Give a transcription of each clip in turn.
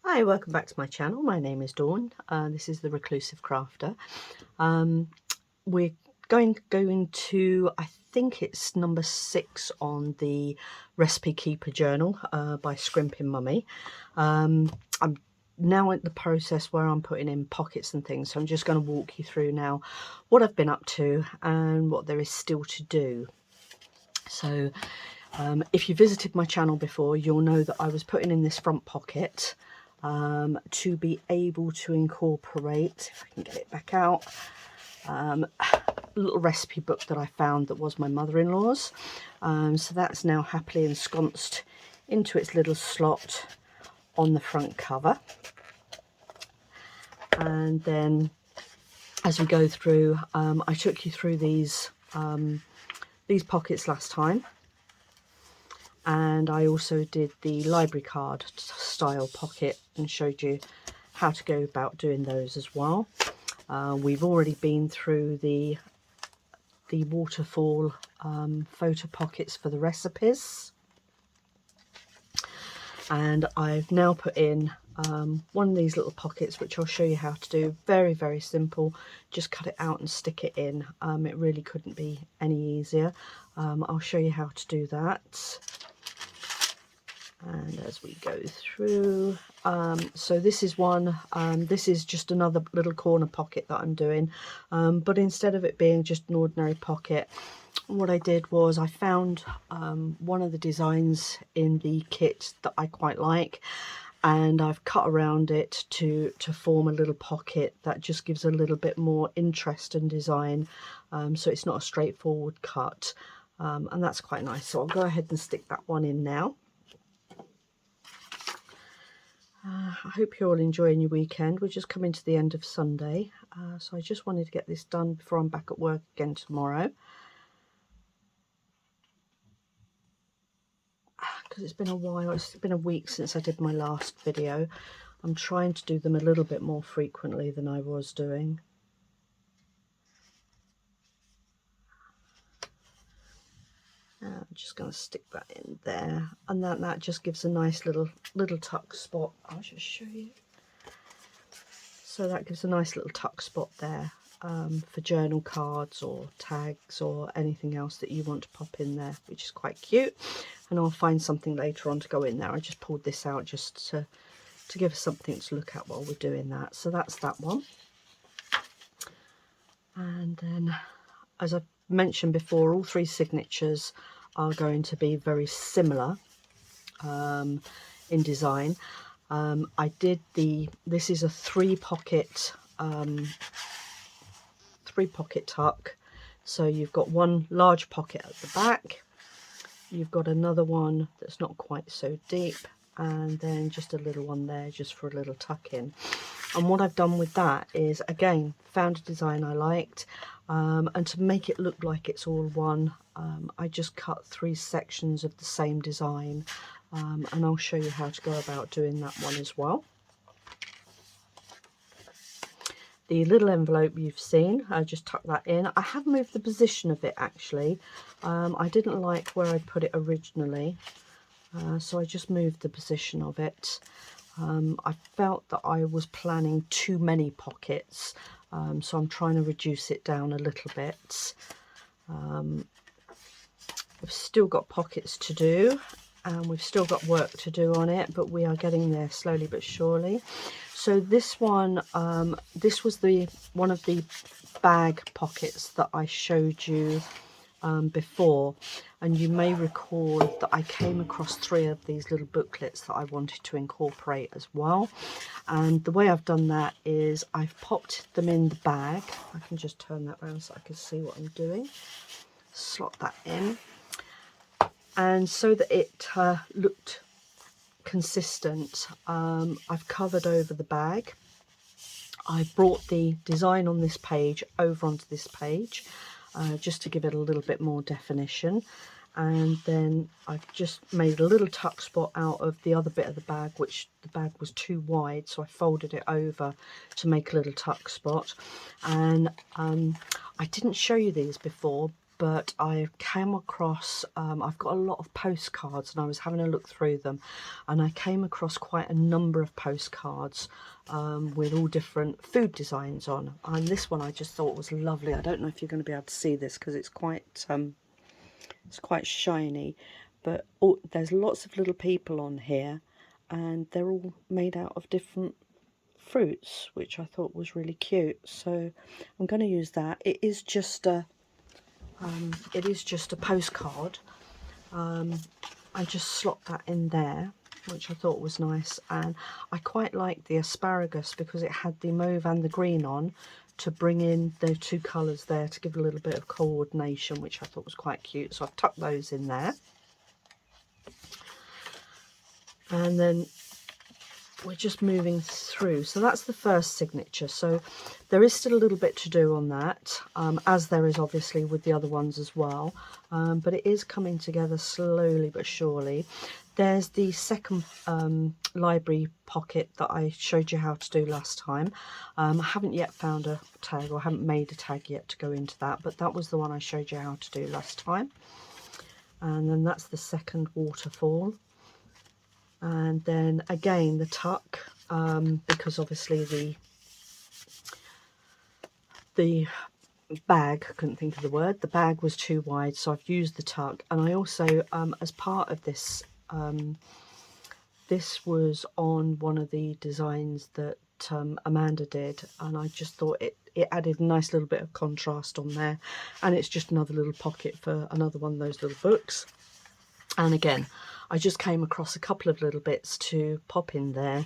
Hi, welcome back to my channel. My name is Dawn. This is the Reclusive Crafter. We're going to, I think it's number 6 on the Recipe Keeper Journal by Scrimping Mummy. I'm now at the process where I'm putting in pockets and things, so I'm just going to walk you through now what I've been up to and what there is still to do. So if you visited my channel before, you'll know that I was putting in this front pocket to be able to incorporate, if I can get it back out, a little recipe book that I found that was my mother-in-law's. So that's now happily ensconced into its little slot on the front cover. And then as we go through, I took you through these pockets last time. And I also did the library card style pocket and showed you how to go about doing those as well. We've already been through the waterfall photo pockets for the recipes, and I've now put in one of these little pockets, which I'll show you how to do. Very, very simple. Just cut it out and stick it in. It really couldn't be any easier. I'll show you how to do that. And as we go through, so this is one, this is just another little corner pocket that I'm doing, but instead of it being just an ordinary pocket, what I did was I found one of the designs in the kit that I quite like, and I've cut around it to form a little pocket that just gives a little bit more interest and design, so it's not a straightforward cut, and that's quite nice. So I'll go ahead and stick that one in now. I hope you're all enjoying your weekend. We're just coming to the end of Sunday, so I just wanted to get this done before I'm back at work again tomorrow, because it's been a while. It's been a week since I did my last video. I'm trying to do them a little bit more frequently than I was doing. I'm just going to stick that in there, and that just gives a nice little tuck spot. I'll just show you. So that gives a nice little tuck spot there for journal cards or tags or anything else that you want to pop in there, which is quite cute. And I'll find something later on to go in there. I just pulled this out just to give us something to look at while we're doing that. So that's that one. And then, as I mentioned before, all 3 signatures are going to be very similar in design. I did this is a 3 pocket tuck. So you've got one large pocket at the back, you've got another one that's not quite so deep, and then just a little one there just for a little tuck in. And what I've done with that is, again, found a design I liked, and to make it look like it's all one, I just cut 3 sections of the same design, and I'll show you how to go about doing that one as well. The little envelope you've seen, I just tucked that in. I have moved the position of it actually. I didn't like where I put it originally, so I just moved the position of it. I felt that I was planning too many pockets, so I'm trying to reduce it down a little bit. We've still got pockets to do, and we've still got work to do on it, but we are getting there slowly but surely. So this one, this was one of the bag pockets that I showed you before, and you may recall that I came across 3 of these little booklets that I wanted to incorporate as well. And the way I've done that is I've popped them in the bag. I can just turn that around so I can see what I'm doing. Slot that in, and so that it looked consistent, I've covered over the bag. I brought the design on this page over onto this page, just to give it a little bit more definition, and then I've just made a little tuck spot out of the other bit of the bag, which the bag was too wide, so I folded it over to make a little tuck spot. And I didn't show you these before, but I came across, I've got a lot of postcards and I was having a look through them, and I came across quite a number of postcards with all different food designs on, and this one I just thought was lovely. I don't know if you're going to be able to see this because it's quite shiny, but there's lots of little people on here and they're all made out of different fruits, which I thought was really cute, so I'm going to use that. It is just a postcard. I just slot that in there, which I thought was nice, and I quite liked the asparagus because it had the mauve and the green on to bring in the two colours there to give a little bit of coordination, which I thought was quite cute. So I've tucked those in there, and then we're just moving through. So that's the first signature, so there is still a little bit to do on that, as there is obviously with the other ones as well, but it is coming together slowly but surely. There's the second library pocket that I showed you how to do last time. I haven't yet found a tag, or haven't made a tag yet to go into that, but that was the one I showed you how to do last time. And then that's the second waterfall. And then again the tuck, because obviously the bag, I couldn't think of the word, the bag was too wide, so I've used the tuck. And I also, as part of this, this was on one of the designs that Amanda did, and I just thought it added a nice little bit of contrast on there, and it's just another little pocket for another one of those little books. And again, I just came across a couple of little bits to pop in there.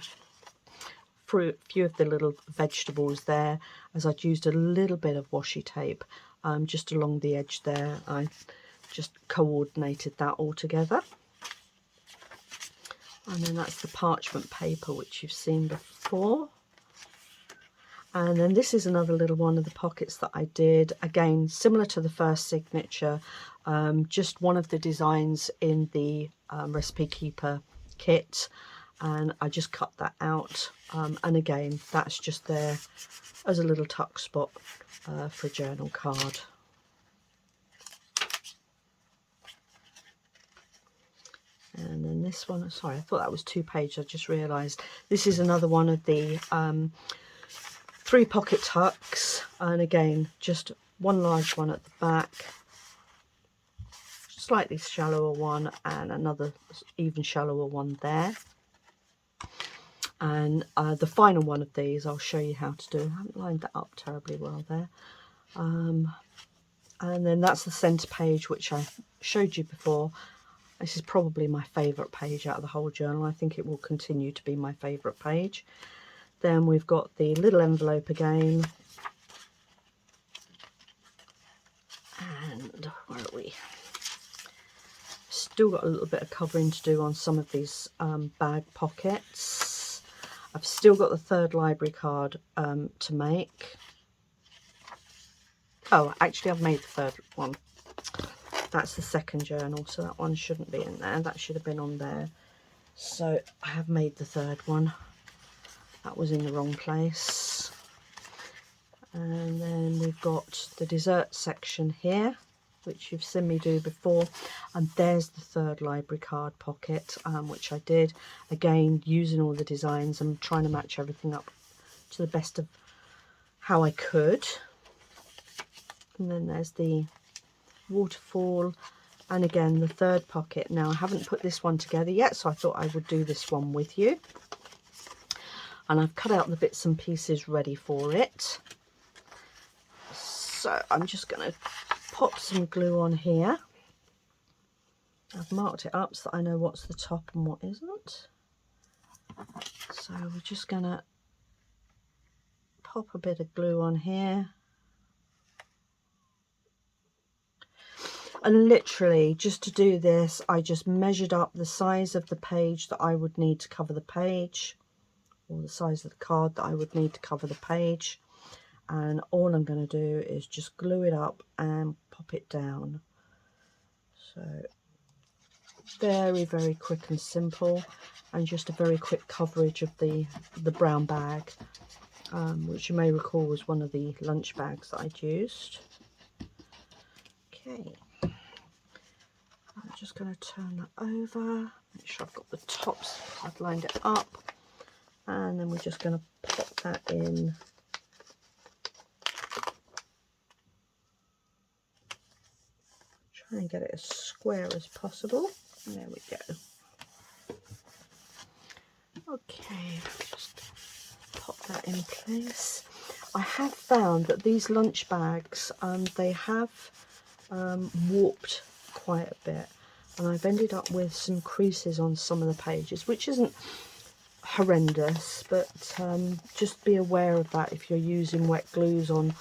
For a few of the little vegetables there, as I'd used a little bit of washi tape just along the edge there. I just coordinated that all together. And then that's the parchment paper, which you've seen before. And then this is another little one of the pockets that I did, again similar to the first signature, just one of the designs in the Recipe Keeper kit, and I just cut that out, and again that's just there as a little tuck spot for a journal card. And then this one, sorry, I thought that was 2 pages, I just realised this is another one of the 3 pocket tucks, and again just one large one at the back, slightly shallower one, and another even shallower one there. And the final one of these I'll show you how to do. I haven't lined that up terribly well there. And then that's the centre page, which I showed you before. This is probably my favourite page out of the whole journal. I think it will continue to be my favourite page. Then we've got the little envelope again. And where are we? Still got a little bit of covering to do on some of these bag pockets. I've still got the third library card to make. Oh, actually I've made the third one. That's the second journal, so that one shouldn't be in there. That should have been on there. So I have made the third one. That was in the wrong place. And then we've got the dessert section here, which you've seen me do before, and there's the third library card pocket, which I did again using all the designs and trying to match everything up to the best of how I could. And then there's the waterfall, and again the third pocket. Now I haven't put this one together yet, so I thought I would do this one with you, and I've cut out the bits and pieces ready for it. So I'm just going to pop some glue on here. I've marked it up so that I know what's the top and what isn't. So we're just going to pop a bit of glue on here. And literally, just to do this, I just measured up the size of the page that I would need to cover the page, or the size of the card that I would need to cover the page. And all I'm going to do is just glue it up and pop it down. So very, very quick and simple, and just a very quick coverage of the brown bag, which you may recall was one of the lunch bags that I'd used. Okay, I'm just going to turn that over, make sure I've got the tops, I've lined it up, and then we're just going to pop that in. Try and get it as square as possible. There we go. Okay, just pop that in place. I have found that these lunch bags, they have warped quite a bit, and I've ended up with some creases on some of the pages, which isn't horrendous, but just be aware of that if you're using wet glues on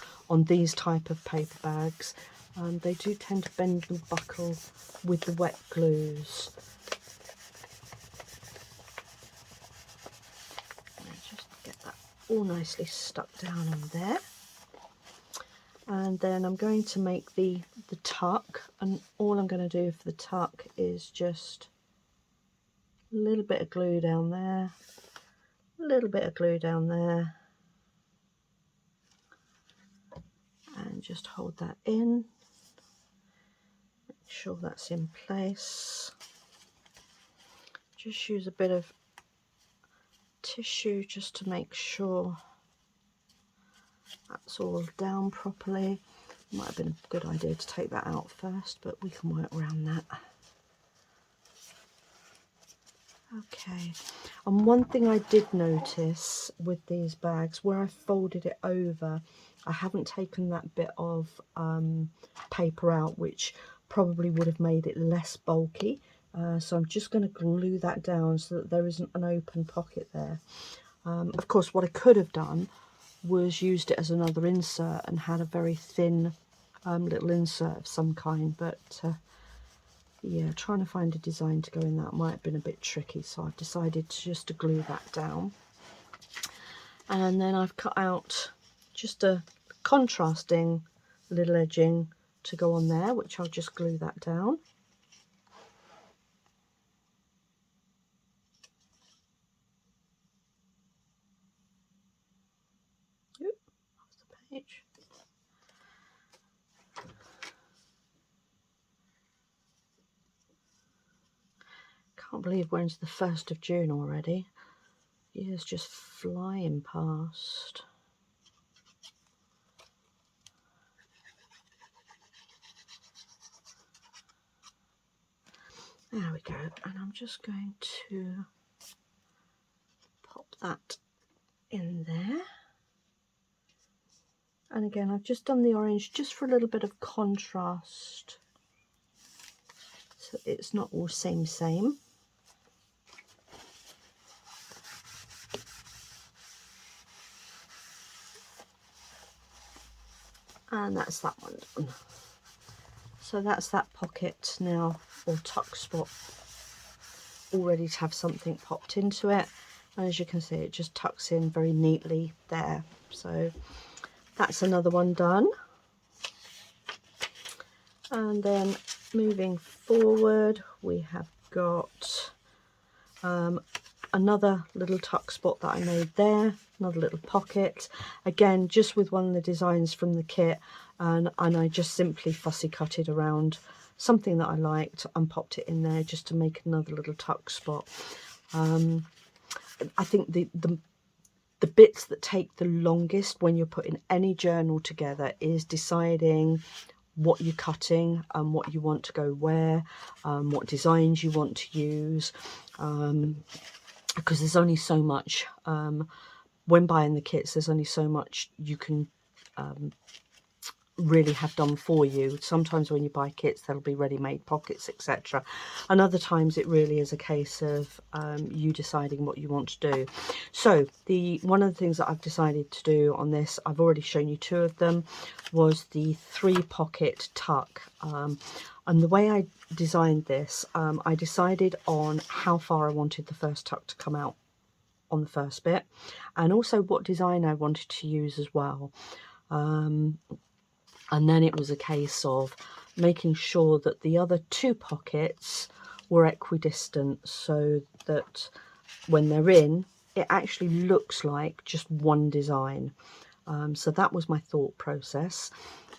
these type of paper bags. They do tend to bend and buckle with the wet glues. Just get that all nicely stuck down on there. And then I'm going to make the tuck, and all I'm going to do for the tuck is just a little bit of glue down there, a little bit of glue down there, and just hold that in. Make sure that's in place. Just use a bit of tissue just to make sure that's all down properly. Might have been a good idea to take that out first, but we can work around that. Okay, and one thing I did notice with these bags, where I folded it over, I haven't taken that bit of paper out, which probably would have made it less bulky. So I'm just going to glue that down so that there isn't an open pocket there. Of course, what I could have done was used it as another insert and had a very thin little insert of some kind, but yeah, trying to find a design to go in that might have been a bit tricky, so I've decided to glue that down. And then I've cut out just a contrasting little edging to go on there, which I'll just glue that down. Oop, off the page. Can't believe we're into the 1st of June already. Year's just flying past. There we go, and I'm just going to pop that in there. And again, I've just done the orange just for a little bit of contrast, so it's not all same. And that's that one done. So that's that pocket now, or tuck spot, all ready to have something popped into it. And as you can see, it just tucks in very neatly there. So that's another one done. And then moving forward, we have got another little tuck spot that I made there, another little pocket, again just with one of the designs from the kit, and I just simply fussy cut it around something that I liked and popped it in there just to make another little tuck spot. I think the bits that take the longest when you're putting any journal together is deciding what you're cutting and what you want to go where, what designs you want to use, because there's only so much, when buying the kits, there's only so much you can really have done for you. Sometimes when you buy kits, there'll be ready-made pockets, etc., and other times it really is a case of you deciding what you want to do. So one of the things that I've decided to do on this, I've already shown you 2 of them, was the 3-pocket tuck. And the way I designed this, I decided on how far I wanted the first tuck to come out on the first bit, and also what design I wanted to use as well. And then it was a case of making sure that the other 2 pockets were equidistant, so that when they're in, it actually looks like just one design. So that was my thought process.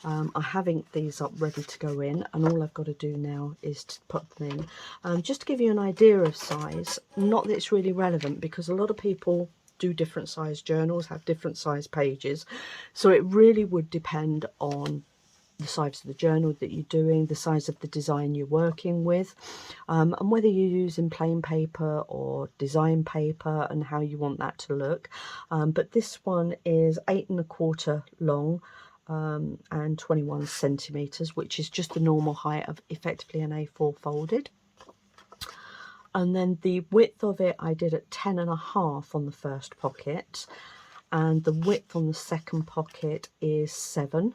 I have inked these up ready to go in, and all I've got to do now is to put them in. Just to give you an idea of size, not that it's really relevant because a lot of people do different size journals, have different size pages, so it really would depend on the size of the journal that you're doing, the size of the design you're working with, and whether you're using plain paper or design paper and how you want that to look. But this one is 8¼ long and 21 centimeters, which is just the normal height of effectively an A4 folded. And then the width of it I did at 10½ on the first pocket, and the width on the second pocket is 7,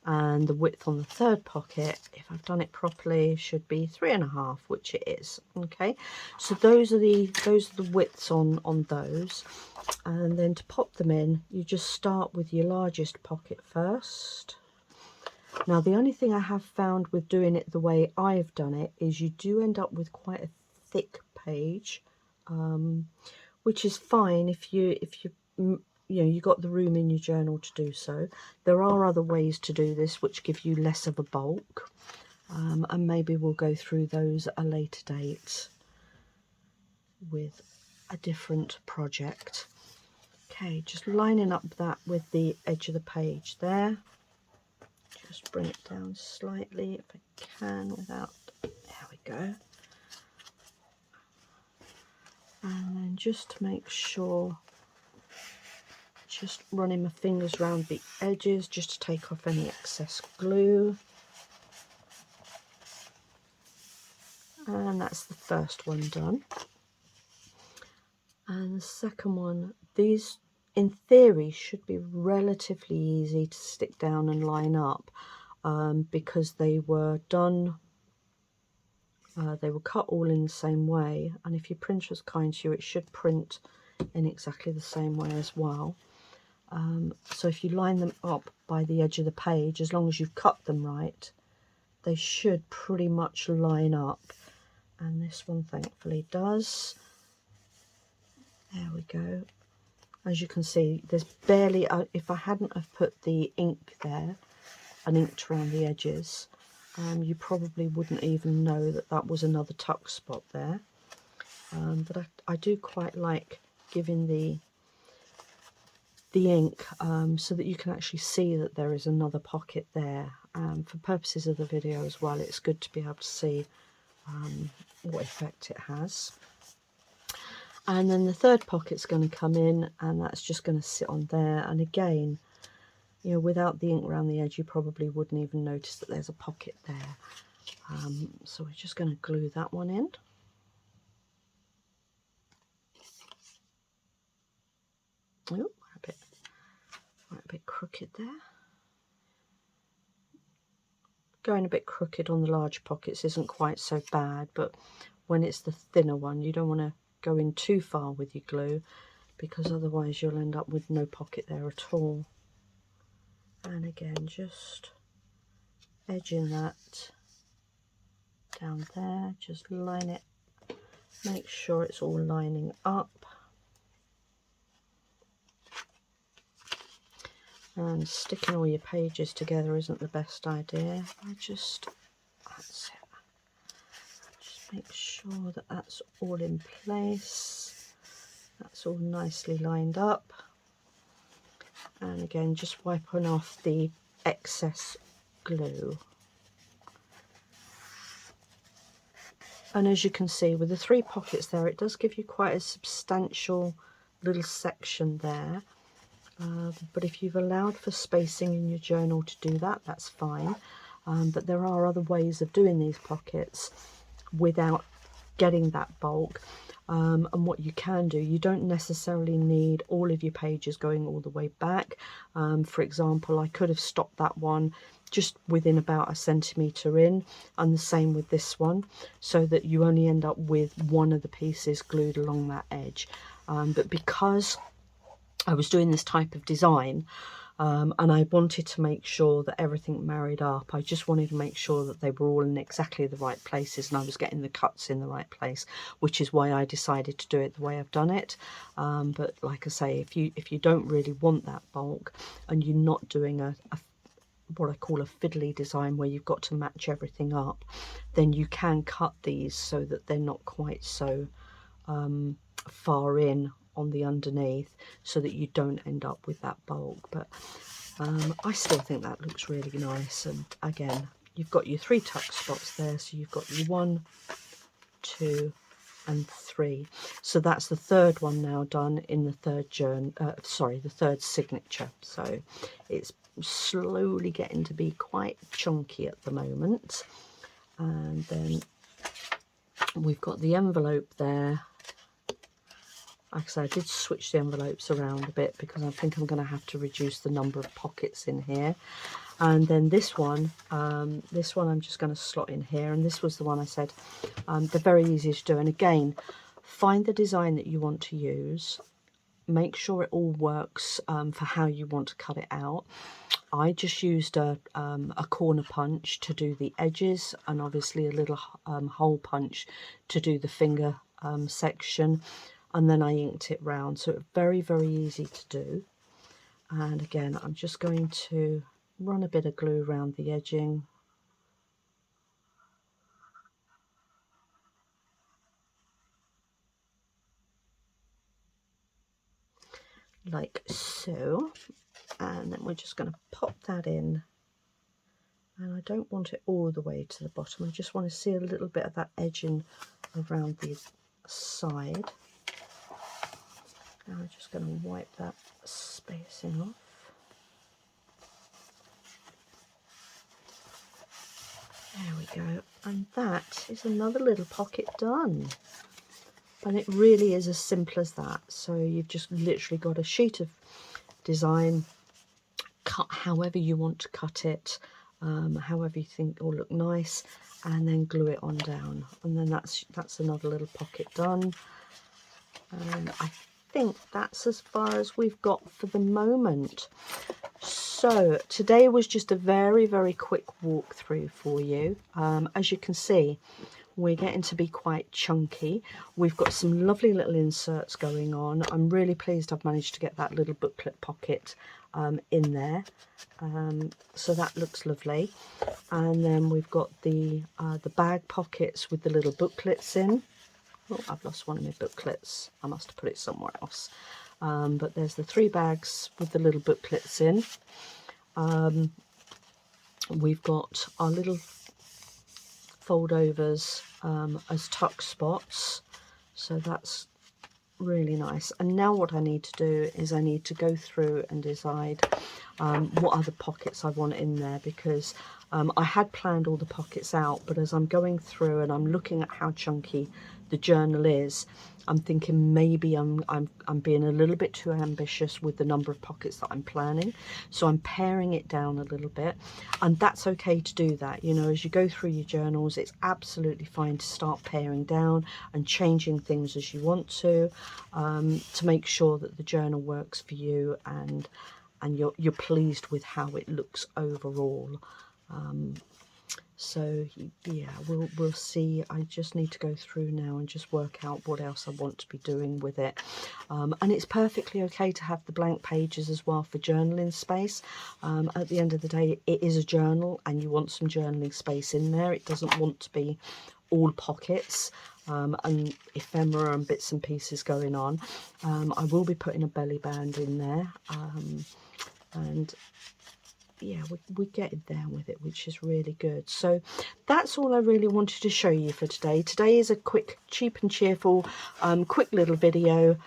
and the width on the third pocket, if I've done it properly, should be 3½, which it is. Okay, so those are the widths on those. And then to pop them in, you just start with your largest pocket first. Now the only thing I have found with doing it the way I've done it is you do end up with quite a thick page, which is fine if you you got the room in your journal to do so. There are other ways to do this which give you less of a bulk, and maybe we'll go through those at a later date with a different project. Okay, just lining up that with the edge of the page there. Just bring it down slightly if I can without, there we go. And then just to make sure, just running my fingers around the edges just to take off any excess glue. And that's the first one done. And the second one, these in theory should be relatively easy to stick down and line up, because they were done, they were cut all in the same way, and if your printer is kind to you, it should print in exactly the same way as well. So if you line them up by the edge of the page, as long as you've cut them right, they should pretty much line up. And this one thankfully does. There we go. As you can see, there's barely, if I hadn't have put the ink there and inked around the edges, you probably wouldn't even know that that was another tuck spot there. But I do quite like giving the ink so that you can actually see that there is another pocket there. For purposes of the video as well, it's good to be able to see what effect it has. And then the third pocket's going to come in, and that's just going to sit on there. And again, you know, without the ink around the edge, you probably wouldn't even notice that there's a pocket there. So we're just going to glue that one in. Oh, a bit crooked there. Going a bit crooked on the large pockets isn't quite so bad, but when it's the thinner one, you don't want to go in too far with your glue, because otherwise you'll end up with no pocket there at all. And again, just edging that down there, just line it, make sure it's all lining up. And sticking all your pages together isn't the best idea. That's it. Just make sure that that's all in place. That's all nicely lined up. And again, just wiping off the excess glue. And as you can see, with the 3 pockets there, it does give you quite a substantial little section there. But if you've allowed for spacing in your journal to do that, that's fine. But there are other ways of doing these pockets without getting that bulk. And what you can do, you don't necessarily need all of your pages going all the way back. For example, I could have stopped that one just within about 1 centimetre in, and the same with this one, so that you only end up with one of the pieces glued along that edge. But because I was doing this type of design, and I wanted to make sure that everything married up. I just wanted to make sure that they were all in exactly the right places and I was getting the cuts in the right place, which is why I decided to do it the way I've done it. But like I say, if you don't really want that bulk and you're not doing a what I call a fiddly design, where you've got to match everything up, then you can cut these so that they're not quite so far in on the underneath, so that you don't end up with that bulk. But I still think that looks really nice. And again, you've got your 3 tuck spots there, so you've got your 1, 2 and 3. So that's the third one now done in the third the third signature. So it's slowly getting to be quite chunky at the moment. And then we've got the envelope there. Like I said, I did switch the envelopes around a bit because I think I'm going to have to reduce the number of pockets in here. And then this one I'm just going to slot in here. And this was the one I said, they're very easy to do. And again, find the design that you want to use. Make sure it all works for how you want to cut it out. I just used a corner punch to do the edges, and obviously a little hole punch to do the finger section. And then I inked it round, so it's very, very easy to do. And again, I'm just going to run a bit of glue around the edging. Like so. And then we're just going to pop that in. And I don't want it all the way to the bottom. I just want to see a little bit of that edging around the side. Now I'm just going to wipe that spacing off. There we go. And that is another little pocket done. And it really is as simple as that. So you've just literally got a sheet of design, cut however you want to cut it, however you think it will look nice, and then glue it on down. And then that's another little pocket done. And I think that's as far as we've got for the moment. So today was just a very, very quick walkthrough for you. As you can see, we're getting to be quite chunky. We've got some lovely little inserts going on. I'm really pleased I've managed to get that little booklet pocket in there. So that looks lovely. And then we've got the bag pockets with the little booklets in. Oh, I've lost one of my booklets. I must have put it somewhere else. But there's the 3 bags with the little booklets in. We've got our little foldovers as tuck spots. So that's really nice. And now what I need to do is I need to go through and decide what other pockets I want in there, because I had planned all the pockets out, but as I'm going through and I'm looking at how chunky the journal is, I'm thinking maybe I'm being a little bit too ambitious with the number of pockets that I'm planning. So I'm paring it down a little bit, and that's okay to do that. You know, as you go through your journals, it's absolutely fine to start paring down and changing things as you want to make sure that the journal works for you and you're pleased with how it looks overall. So yeah, we'll see. I just need to go through now and just work out what else I want to be doing with it. And it's perfectly okay to have the blank pages as well for journaling space. At the end of the day, it is a journal and you want some journaling space in there. It doesn't want to be all pockets and ephemera and bits and pieces going on. I will be putting a belly band in there, and yeah, we're getting there with it, which is really good. So that's all I really wanted to show you for today. Today is a quick, cheap and cheerful, quick little video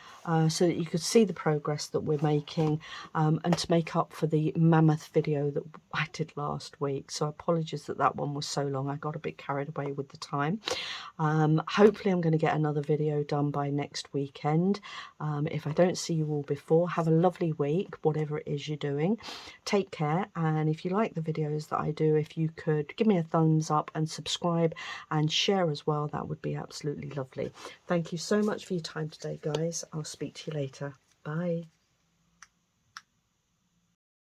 so that you could see the progress that we're making, and to make up for the mammoth video that I did last week. So apologies that that one was so long. I got a bit carried away with the time. Hopefully I'm going to get another video done by next weekend. If I don't see you all before, have a lovely week, whatever it is you're doing. Take care, and if you like the videos that I do, if you could give me a thumbs up and subscribe and share as well, that would be absolutely lovely. Thank you so much for your time today, guys. I'll speak to you later. Bye.